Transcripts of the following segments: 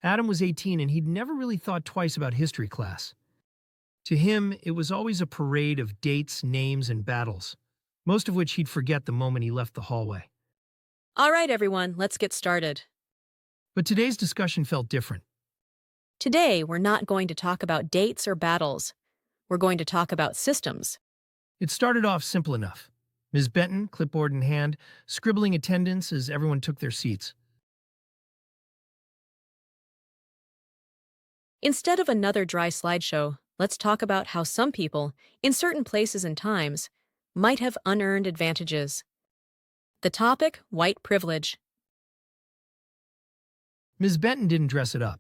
Adam was 18 and he'd never really thought twice about history class. To him, it was always a parade of dates, names, and battles, most of which he'd forget the moment he left the hallway. All right, everyone, let's get started. But today's discussion felt different. Today, we're not going to talk about dates or battles. We're going to talk about systems. It started off simple enough. Ms. Benton, clipboard in hand, scribbling attendance as everyone took their seats. Instead of another dry slideshow, let's talk about how some people, in certain places and times, might have unearned advantages. The topic, white privilege. Ms. Benton didn't dress it up.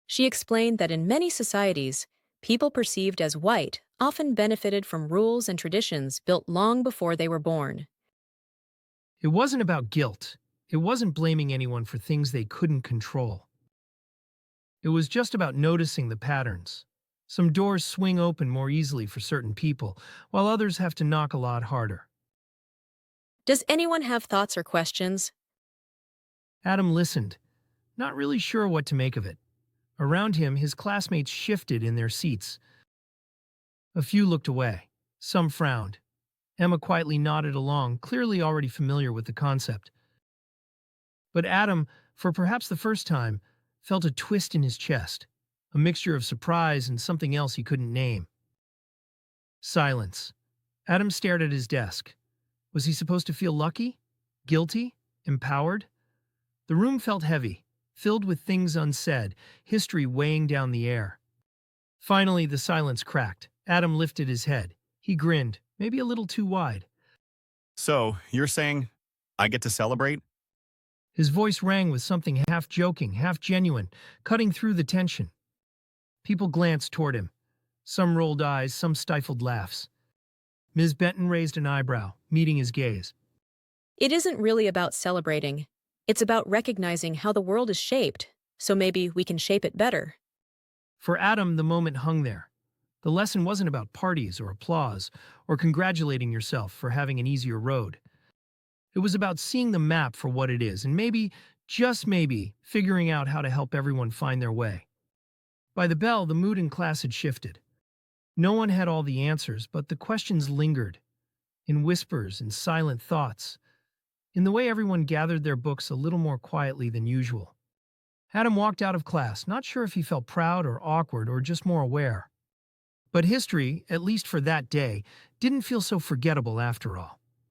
She explained that in many societies, people perceived as white often benefited from rules and traditions built long before they were born. It wasn't about guilt. It wasn't blaming anyone for things they couldn't control. It was just about noticing the patterns. Some doors swing open more easily for certain people, while others have to knock a lot harder. Does anyone have thoughts or questions? Adam listened, not really sure what to make of it. Around him, his classmates shifted in their seats. A few looked away. Some frowned. Emma quietly nodded along, clearly already familiar with the concept. But Adam, for perhaps the first time, felt a twist in his chest, a mixture of surprise and something else he couldn't name. Silence. Adam stared at his desk. Was he supposed to feel lucky? Guilty? Empowered? The room felt heavy, filled with things unsaid, history weighing down the air. Finally, the silence cracked. Adam lifted his head. He grinned, maybe a little too wide. So, you're saying I get to celebrate? His voice rang with something half joking, half genuine, cutting through the tension. People glanced toward him. Some rolled eyes, some stifled laughs. Ms. Benton raised an eyebrow, meeting his gaze. It isn't really about celebrating. It's about recognizing how the world is shaped, so maybe we can shape it better. For Adam, the moment hung there. The lesson wasn't about parties or applause or congratulating yourself for having an easier road. It was about seeing the map for what it is and maybe, just maybe, figuring out how to help everyone find their way. By the bell, the mood in class had shifted. No one had all the answers, but the questions lingered, in whispers and silent thoughts, in the way everyone gathered their books a little more quietly than usual. Adam walked out of class, not sure if he felt proud or awkward or just more aware. But history, at least for that day, didn't feel so forgettable after all.